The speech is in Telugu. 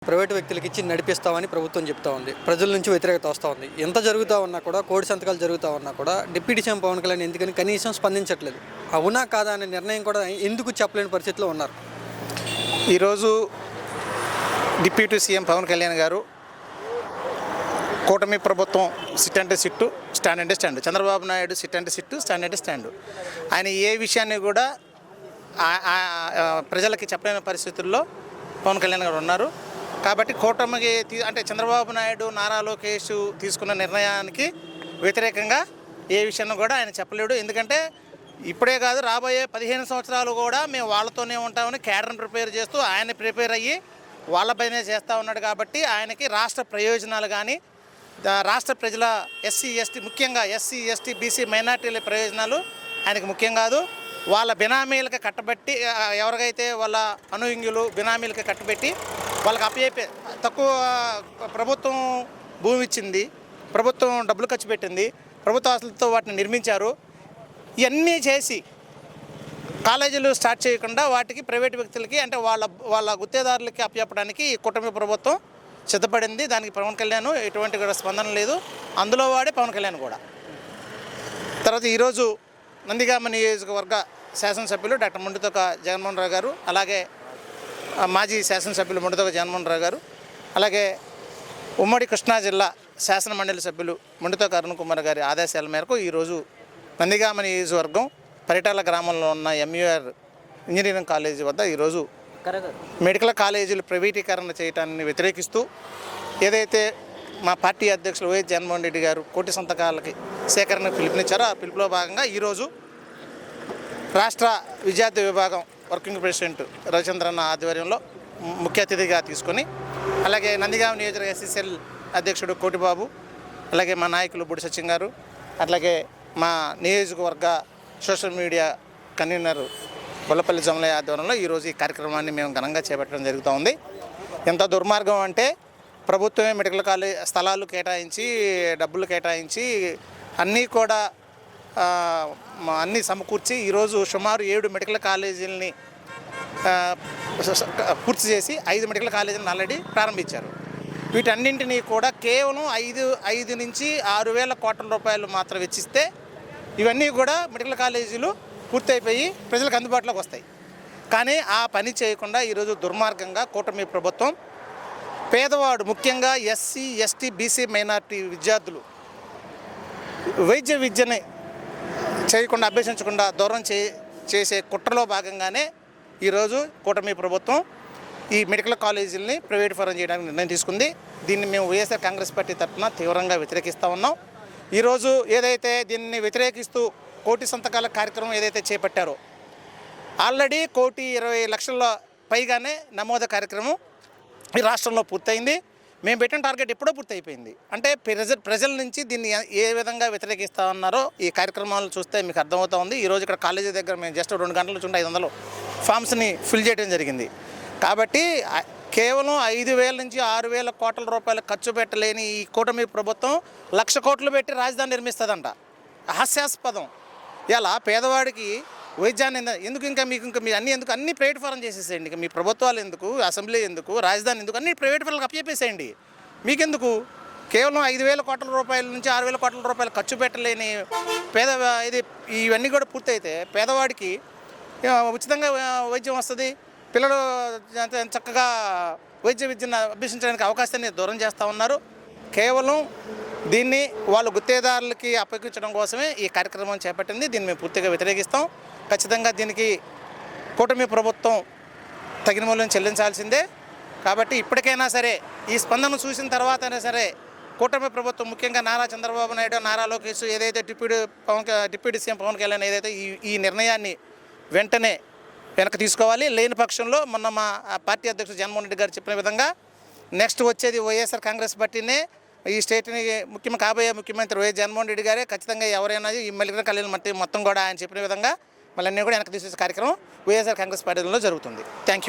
ప్రైవేటు వ్యక్తులకి ఇచ్చి నడిపిస్తామని ప్రభుత్వం చెప్తా ఉంది. ప్రజల నుంచి వ్యతిరేకత వస్తూ ఉంది. ఎంత జరుగుతూ ఉన్నా కూడా, కోడి సంతకాలు జరుగుతూ ఉన్నా కూడా డిప్యూటీ సీఎం పవన్ కళ్యాణ్ ఎందుకని కనీసం స్పందించట్లేదు. అవునా కాదా అనే నిర్ణయం కూడా ఎందుకు చెప్పలేని పరిస్థితిలో ఉన్నారు. ఈరోజు డిప్యూటీ సీఎం పవన్ కళ్యాణ్ గారు కూటమి ప్రభుత్వం సిట్ అంటే సిట్టు, స్టాండ్ అంటే స్టాండ్, చంద్రబాబు నాయుడు సిట్ అంటే సిట్టు, స్టాండ్ అంటే స్టాండ్. ఆయన ఏ విషయాన్ని కూడా ప్రజలకి చెప్పలేని పరిస్థితుల్లో పవన్ కళ్యాణ్ గారు ఉన్నారు. కాబట్టి కూటమికి అంటే చంద్రబాబు నాయుడు, నారా లోకేష్ తీసుకున్న నిర్ణయానికి వ్యతిరేకంగా ఏ విషయాన్ని కూడా ఆయన చెప్పలేడు. ఎందుకంటే ఇప్పుడే కాదు, రాబోయే 15 సంవత్సరాలు కూడా మేము వాళ్ళతోనే ఉంటామని క్యాడర్ని ప్రిపేర్ చేస్తూ ఆయన ప్రిపేర్ అయ్యి వాళ్ళపైనే చేస్తూ ఉన్నాడు. కాబట్టి ఆయనకి రాష్ట్ర ప్రయోజనాలు కానీ, రాష్ట్ర ప్రజల ముఖ్యంగా ఎస్సీ ఎస్టీ బీసీ మైనార్టీల ప్రయోజనాలు ఆయనకి ముఖ్యం కాదు. వాళ్ళ బినామీలకు కట్టబెట్టి, ఎవరికైతే వాళ్ళ అనుయంగులు బినామీలకు కట్టబెట్టి వాళ్ళకి అప్పచెప్పే తక్కువ ప్రభుత్వం భూమి ఇచ్చింది, ప్రభుత్వం డబ్బులు ఖర్చు పెట్టింది, ప్రభుత్వ ఆస్తులతో వాటిని నిర్మించారు. ఇవన్నీ చేసి కాలేజీలు స్టార్ట్ చేయకుండా వాటికి ప్రైవేట్ వ్యక్తులకి అంటే వాళ్ళ గుత్తేదారులకి అప్పచెప్పడానికి కూటమి ప్రభుత్వం సిద్ధపడింది. దానికి పవన్ కళ్యాణ్ ఎటువంటి కూడా స్పందన లేదు. అందులో వాడే పవన్ కళ్యాణ్ కూడా. తర్వాత ఈరోజు నందిగామ నియోజకవర్గ శాసనసభ్యులు డాక్టర్ మొండితోక జగన్మోహన్ రావు గారు, అలాగే మాజీ శాసనసభ్యులు మొండితోక జగన్మోహన్ రావు గారు, అలాగే ఉమ్మడి కృష్ణా జిల్లా శాసన మండలి సభ్యులు మొండితోక అరుణ్ కుమార్ గారి ఆదేశాల మేరకు ఈరోజు నందిగామ నియోజకవర్గం పరిటాల గ్రామంలో ఉన్న ఎంయూఆర్ ఇంజనీరింగ్ కాలేజీ వద్ద ఈరోజు మెడికల్ కాలేజీలు ప్రైవేటీకరణ చేయడాన్ని వ్యతిరేకిస్తూ ఏదైతే మా పార్టీ అధ్యక్షులు వైఎస్ జగన్మోహన్ రెడ్డి గారు కోటి సంతకాలకి సేకరణకు పిలుపునిచ్చారో ఆ పిలుపులో భాగంగా ఈరోజు రాష్ట్ర విద్యార్థి విభాగం వర్కింగ్ ప్రెసిడెంట్ రవిచంద్రన్న ఆధ్వర్యంలో ముఖ్య అతిథిగా తీసుకొని, అలాగే నందిగామ నియోజకవర్గ ఎస్ఎస్ఎల్ అధ్యక్షుడు కోటిబాబు, అలాగే మా నాయకులు బుడి సత్యం గారు, అట్లాగే మా నియోజకవర్గ social media convener Gollapalli Jamalaiah ఆధ్వర్యంలో ఈరోజు ఈ కార్యక్రమాన్ని మేము ఘనంగా చేపట్టడం జరుగుతూ ఉంది. ఎంత దుర్మార్గం అంటే ప్రభుత్వమే మెడికల్ కాలేజ్ స్థలాలు కేటాయించి, డబ్బులు కేటాయించి అన్నీ కూడా అన్నీ సమకూర్చి ఈరోజు సుమారు 7 మెడికల్ కాలేజీలని పూర్తి చేసి 5 మెడికల్ కాలేజీలను ఆల్రెడీ ప్రారంభించారు. వీటన్నింటినీ కూడా కేవలం 5 నుంచి 6,000 కోట్ల రూపాయలు మాత్రం వెచ్చిస్తే ఇవన్నీ కూడా మెడికల్ కాలేజీలు పూర్తయిపోయి ప్రజలకు అందుబాటులోకి వస్తాయి. కానీ ఆ పని చేయకుండా ఈరోజు దుర్మార్గంగా కూటమి ప్రభుత్వం పేదవాడు, ముఖ్యంగా ఎస్సీ ఎస్టీ బీసీ మైనార్టీ విద్యార్థులు వైద్య విద్యని చేయకుండా, అభ్యసించకుండా దూరం చేసే కుట్రలో భాగంగానే ఈరోజు కూటమి ప్రభుత్వం ఈ మెడికల్ కాలేజీలని ప్రైవేట్ పరం చేయడానికి నిర్ణయం తీసుకుంది. దీన్ని మేము వైఎస్ఆర్ కాంగ్రెస్ పార్టీ తరఫున తీవ్రంగా వ్యతిరేకిస్తూ ఉన్నాం. ఈరోజు ఏదైతే దీన్ని వ్యతిరేకిస్తూ కోటి సంతకాల కార్యక్రమం ఏదైతే చేపట్టారో ఆల్రెడీ 1,20,00,000 పైగానే నమోదు కార్యక్రమం ఈ రాష్ట్రంలో పూర్తయింది. మేము పెట్టిన టార్గెట్ ఎప్పుడో పూర్తయిపోయింది. అంటే ప్రజల నుంచి దీన్ని ఏ విధంగా వ్యతిరేకిస్తూ ఉన్నారో ఈ కార్యక్రమాలు చూస్తే మీకు అర్థమవుతూ ఉంది. ఈరోజు ఇక్కడ కాలేజీ దగ్గర మేము జస్ట్ 2 గంటల నుంచి 500 ఫామ్స్ని ఫిల్ చేయడం జరిగింది. కాబట్టి కేవలం 5,000 నుంచి 6,000 కోట్ల రూపాయలు ఖర్చు పెట్టలేని ఈ కూటమి ప్రభుత్వం 1,00,000 కోట్లు పెట్టి రాజధాని నిర్మిస్తుందంట. హాస్యాస్పదం. ఇలా పేదవాడికి వైద్యాన్ని ఎందుకు, మీ అన్ని ప్రైవేట్ ఫారం చేసేసేయండి. ఇంకా మీ ప్రభుత్వాలు ఎందుకు, అసెంబ్లీ ఎందుకు, రాజధాని ఎందుకు, అన్ని ప్రైవేట్ ఫారాలకు అప్పచెప్పేసేయండి. మీకెందుకు? కేవలం 5,000 కోట్ల రూపాయల నుంచి 6,000 కోట్ల రూపాయలు ఖర్చు పెట్టలేని ఇవన్నీ కూడా పూర్తయితే పేదవాడికి ఉచితంగా వైద్యం వస్తుంది. పిల్లలు చక్కగా వైద్య విద్యను అభ్యసించడానికి అవకాశాన్ని దూరం చేస్తూ ఉన్నారు. కేవలం దీన్ని వాళ్ళు గుత్తేదారులకి అప్పగించడం కోసమే ఈ కార్యక్రమం చేపట్టింది. దీన్ని మేము పూర్తిగా వ్యతిరేకిస్తాం. ఖచ్చితంగా దీనికి కూటమి ప్రభుత్వం తగిన మూల్యం చెల్లించాల్సిందే. కాబట్టి ఇప్పటికైనా సరే ఈ స్పందన చూసిన తర్వాత అయినా సరే కూటమి ప్రభుత్వం, ముఖ్యంగా నారా చంద్రబాబు నాయుడు, నారా లోకేష్ ఏదైతే డిప్యూటీ సీఎం పవన్ కళ్యాణ్ ఏదైతే ఈ నిర్ణయాన్ని వెంటనే వెనక్కి తీసుకోవాలి. లేని పక్షంలో మొన్న మా పార్టీ అధ్యక్షుడు జగన్మోహన్ రెడ్డి గారు చెప్పిన విధంగా నెక్స్ట్ వచ్చేది వైఎస్ఆర్ కాంగ్రెస్ పార్టీనే. ఈ స్టేట్ని కాబోయే ముఖ్యమంత్రి వైఎస్ జగన్మోహన్ రెడ్డి గారే. ఖచ్చితంగా ఎవరైనా ఈ మెడికల్ కాలేజీలు మొత్తం కూడా ఆయన చెప్పిన విధంగా మళ్ళీ కూడా వెనక్కి తీసే కార్యక్రమం వైఎస్ఆర్ కాంగ్రెస్ పార్టీలో జరుగుతుంది. Thank you.